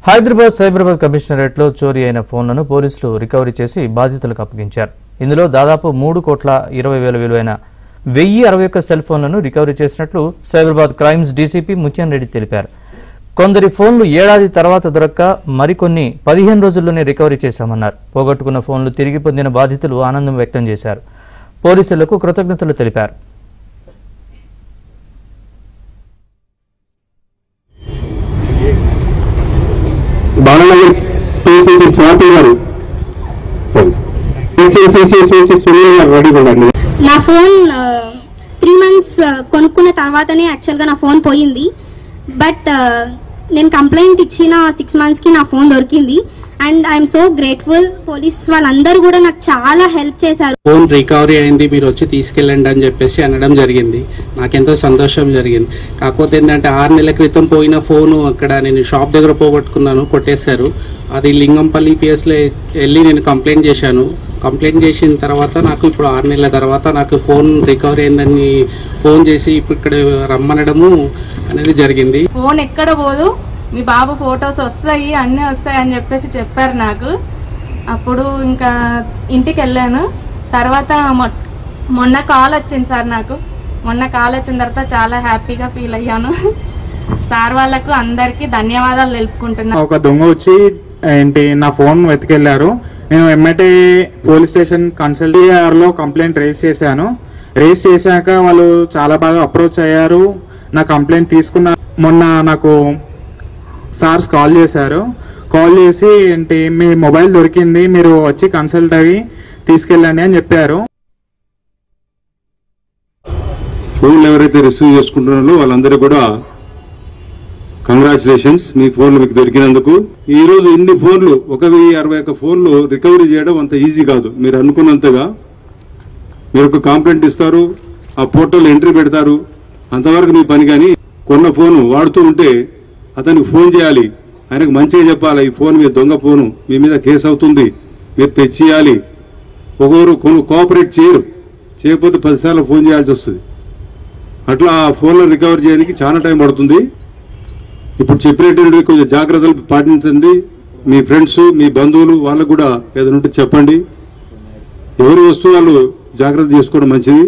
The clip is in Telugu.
హైదరాబాద్ సైబరాబాద్ కమిషనరేట్లో చోరీ అయిన ఫోన్లను పోలీసులు రికవరీ చేసి బాధితులకు అప్పగించారు. ఇందులో దాదాపు 3,20,00,000 విలువైన 1,061 సెల్ ఫోన్లను రికవరీ చేసినట్లు సైబరాబాద్ క్రైమ్స్ డీసీపీ ముత్యం రెడ్డి తెలిపారు. కొందరి ఫోన్లు ఏడాది తర్వాత దొరక్క మరికొన్ని 15 రోజుల్లోనే రికవరీ చేశామన్నారు. పోగొట్టుకున్న ఫోన్లు తిరిగి పొందిన బాధితులు ఆనందం వ్యక్తం చేశారు. పోలీసులకు కృతజ్ఞతలు తెలిపారు. బాలనగర్ పిసిసి స్వాతి గారు రెడీగా ఉండండి. నా ఫోన్ 3 months కొనుక్కున్న తర్వాతనే యాక్చువల్గా నా ఫోన్ పోయింది. బట్ నేను కంప్లైంట్ ఇచ్చిన 6 monthsకి నా ఫోన్ దొరికింది. And I'm so grateful. Police వాళ్ళందరూ కూడా నాకు చాలా హెల్ప్ చేశారు. ఫోన్ రికవరీ అయింది, మీరు వచ్చి తీసుకెళ్ళండి అని చెప్పేసి అనడం జరిగింది. నాకెంతో సంతోషం జరిగింది. కాకపోతే ఏంటంటే 6 నెలల క్రితం పోయిన ఫోను అక్కడ నేను షాప్ దగ్గర పోగొట్టుకున్నాను, కొట్టేశారు. అది లింగంపల్లి పిఎస్లో వెళ్ళి నేను కంప్లైంట్ చేశాను. కంప్లైంట్ చేసిన తర్వాత నాకు ఇప్పుడు 6 నెలల తర్వాత నాకు ఫోన్ రికవరీ అయిందని ఫోన్ చేసి ఇప్పుడు ఇక్కడ రమ్మనడము అనేది జరిగింది. ఫోన్ ఎక్కడ పోదు, మీ బాబు ఫొటోస్ వస్తాయి, అన్నీ వస్తాయి అని చెప్పేసి చెప్పారు నాకు. అప్పుడు ఇంకా ఇంటికి వెళ్ళాను. తర్వాత మొన్న కాల్ వచ్చింది సార్ నాకు. మొన్న కాల్ వచ్చిన తర్వాత చాలా హ్యాపీగా ఫీల్ అయ్యాను. సార్ వాళ్ళకు అందరికీ ధన్యవాదాలు తెలుపుకుంటున్నాను. ఒక దొంగ వచ్చి నా ఫోన్ వెతికెళ్లారు. నేను ఎమ్మెటే పోలీస్ స్టేషన్ కన్సల్టీఆర్లో కంప్లైంట్ రేజ్ చేశాను. రేజ్ చేశాక వాళ్ళు చాలా బాగా అప్రోచ్ అయ్యారు. నా కంప్లైంట్ తీసుకున్న మొన్న నాకు సార్స్ కాల్ చేశారు. కాల్ చేసి మీ మొబైల్ దొరికింది, మీరు వచ్చి కన్సల్ట్ అయ్యి తీసుకెళ్ళండి అని చెప్పారు. ఫోన్లు ఎవరైతే రిసీవ్ చేసుకుంటున్నారో వాళ్ళందరూ కూడా కంగ్రాచులేషన్స్, మీ ఫోన్లు మీకు దొరికినందుకు. ఈ రోజు ఇన్ని ఫోన్లు 1,061 ఫోన్లు రికవరీ చేయడం అంత ఈజీ కాదు. మీరు అనుకున్నంతగా మీరు ఒక కంప్లైంట్ ఇస్తారు, ఆ పోర్టల్ ఎంట్రీ పెడతారు, అంతవరకు మీ పని. కానీ కొన్న ఫోను వాడుతూ ఉంటే అతనికి ఫోన్ చేయాలి, ఆయనకు మంచిగా చెప్పాలి, ఈ ఫోన్ మీ దొంగ ఫోను, మీ మీద కేసు అవుతుంది, మీరు తెచ్చియాలి. ఒకరు కోఆపరేట్ చేయకపోతే 10 సార్లు ఫోన్ చేయాల్సి వస్తుంది. అట్లా ఆ ఫోన్లో రికవర్ చేయడానికి చాలా టైం పడుతుంది. ఇప్పుడు చెప్పినటువంటి కొంచెం జాగ్రత్తలు పాటించండి. మీ ఫ్రెండ్స్, మీ బంధువులు వాళ్ళకు కూడా ఏదైనా ఉంటే చెప్పండి. ఎవరి వస్తువు వాళ్ళు జాగ్రత్త చేసుకోవడం మంచిది.